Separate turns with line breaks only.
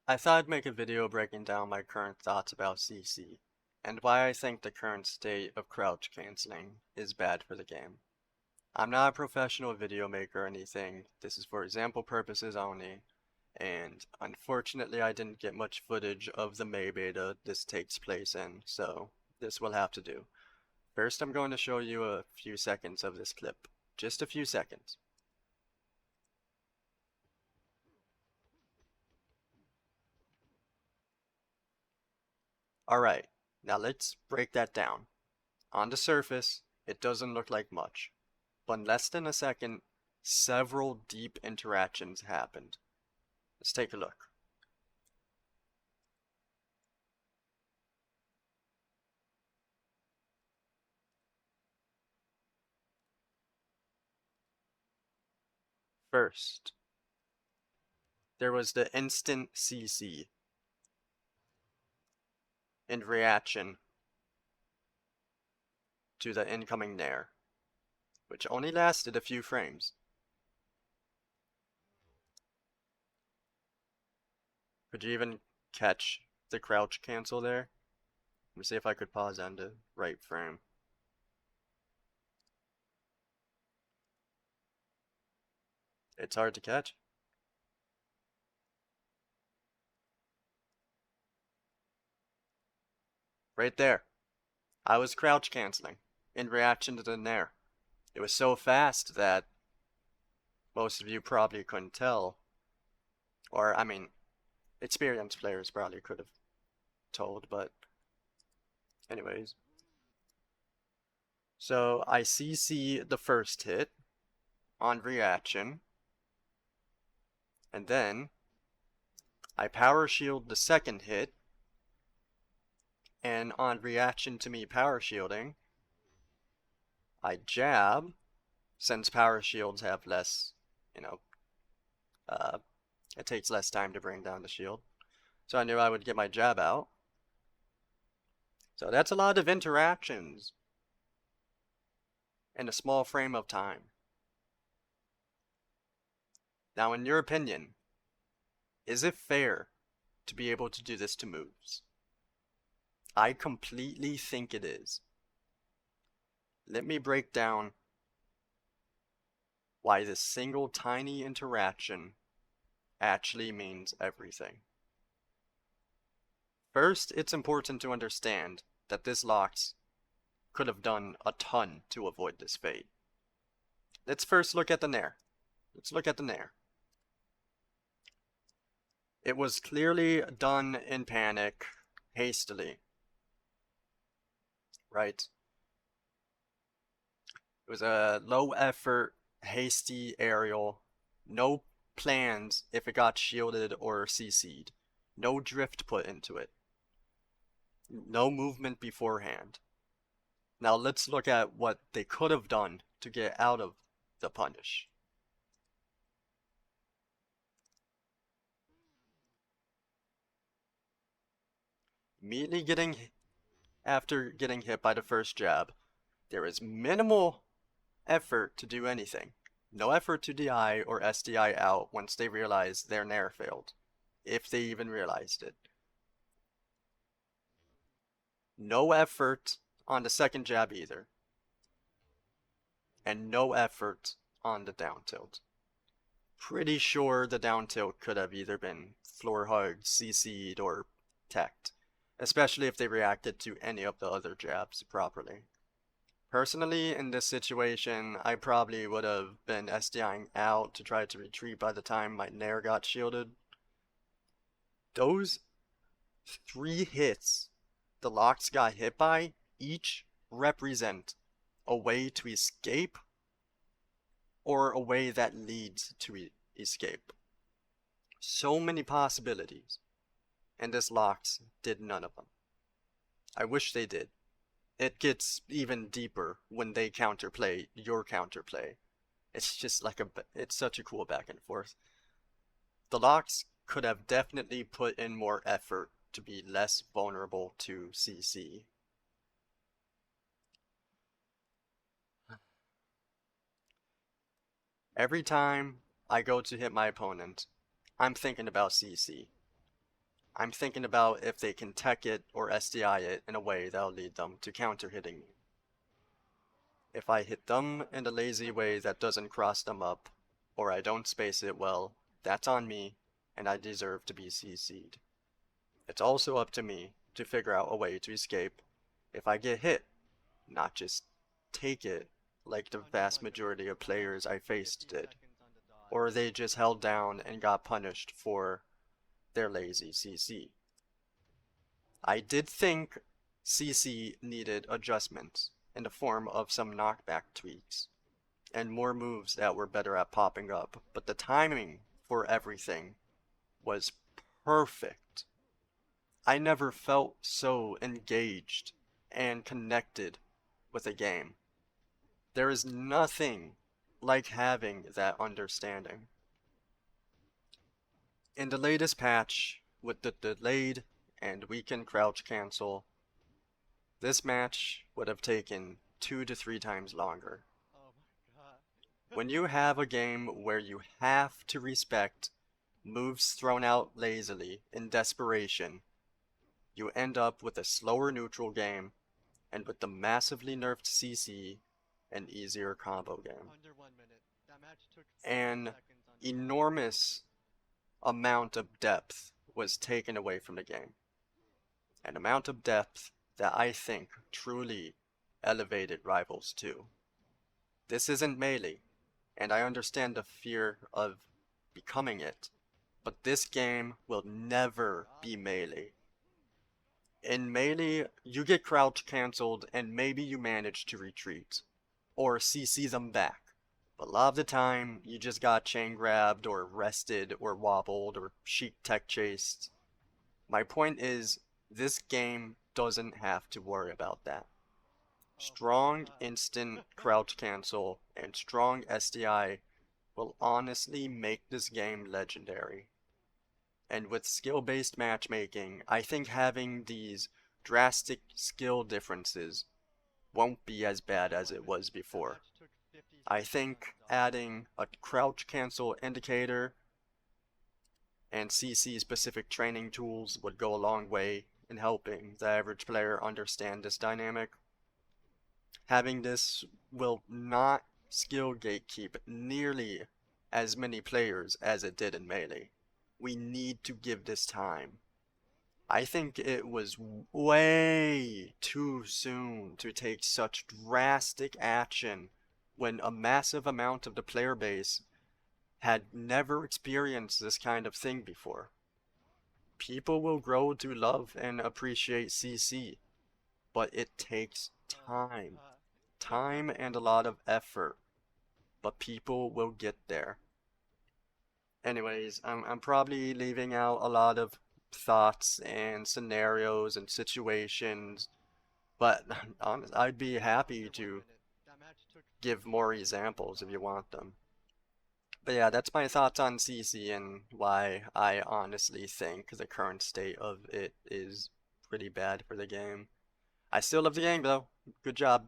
I thought I'd make a video breaking down my current thoughts about CC, and why I think the current state of crouch canceling is bad for the game. I'm not a professional video maker or anything, this is for example purposes only, and unfortunately I didn't get much footage of the May beta this takes place in, so this will have to do. First I'm going to show you a few seconds of this clip. Just a few seconds. Alright, now let's break that down. On the surface, it doesn't look like much, but in less than a second, several deep interactions happened. Let's take a look. First, there was the instant CC in reaction to the incoming Nair, which only lasted a few frames. Could you even catch the crouch cancel there? Let me see if I could pause on the right frame. It's hard to catch. Right there. I was crouch canceling in reaction to the Nair. It was so fast that most of you probably couldn't tell. Or, I mean, experienced players probably could have told, but anyways. So I CC the first hit on reaction, and then I power shield the second hit, and on reaction to me power shielding, I jab, since power shields have less, you know, uh, it takes less time to bring down the shield. So I knew I would get my jab out. So that's a lot of interactions in a small frame of time. Now, in your opinion, is it fair to be able to do this to moves? I completely think it is. Let me break down why this single tiny interaction actually means everything. First, it's important to understand that this Lox could have done a ton to avoid this fate. Let's first look at the Nair. Let's look at the Nair. It was clearly done in panic, hastily. Right? It was a low effort, hasty aerial. No plans if it got shielded or CC'd. No drift put into it. No movement beforehand. Now let's look at what they could have done to get out of the punish. Immediately after getting hit by the first jab, there is minimal effort to do anything. No effort to DI or SDI out once they realize their Nair failed, if they even realized it. No effort on the second jab either, and no effort on the down tilt. Pretty sure the down tilt could have either been floor hugged, CC'd, or teched, especially if they reacted to any of the other jabs properly. Personally, in this situation, I probably would have been SDIing out to try to retreat by the time my Nair got shielded. Those 3 hits the Lox got hit by each represent a way to escape or a way that leads to escape. So many possibilities, and this Lox did none of them. I wish they did. It gets even deeper when they counterplay your counterplay. It's just like it's such a cool back and forth. The Lox could have definitely put in more effort to be less vulnerable to CC. Every time I go to hit my opponent, I'm thinking about CC. I'm thinking about if they can tech it or SDI it in a way that'll lead them to counter hitting me. If I hit them in a lazy way that doesn't cross them up, or I don't space it well, that's on me, and I deserve to be CC'd. It's also up to me to figure out a way to escape if I get hit, not just take it like the vast majority of players I faced did, or they just held down and got punished for their lazy CC. I did think CC needed adjustments in the form of some knockback tweaks and more moves that were better at popping up, but the timing for everything was perfect. I never felt so engaged and connected with a game. There is nothing like having that understanding. In the latest patch, with the delayed and weakened crouch cancel, this match would have taken 2 to 3 times longer.
Oh my god.
When you have a game where you have to respect moves thrown out lazily in desperation, you end up with a slower neutral game, and with the massively nerfed CC, an easier combo game.
Under 1 minute. That match took 50
An
seconds on the dot.
enormous amount of depth was taken away from the game. An amount of depth that I think truly elevated Rivals 2. This isn't Melee, and I understand the fear of becoming it, but this game will never be Melee. In Melee, you get crouch cancelled and maybe you manage to retreat, or CC them back. But a lot of the time, you just got chain grabbed, or rested, or wobbled, or Sheik tech chased. My point is, this game doesn't have to worry about that.
Oh
Strong
my god.
instant crouch cancel and strong SDI will honestly make this game legendary. And with skill-based matchmaking, I think having these drastic skill differences won't be as bad as it
1 minute.
was
That
before.
match took 50
I
seconds on
think
the dot.
adding a crouch cancel indicator and CC specific training tools would go a long way in helping the average player understand this dynamic. Having this will not skill gatekeep nearly as many players as it did in Melee. We need to give this time. I think it was way too soon to take such drastic action when a massive amount of the player base had never experienced this kind of thing before. People will grow to love and appreciate CC, but it takes
Oh my
time.
god.
Time and a lot of effort, but people will get there. Anyways, I'm probably leaving out a lot of thoughts and scenarios and situations, but I'd be happy
Under one
to
minute. That match took
give
50
more
seconds on the
examples if you
dot.
want them. But yeah, that's my thoughts on CC and why I honestly think the current state of it is pretty bad for the game. I still love the game though. Good job.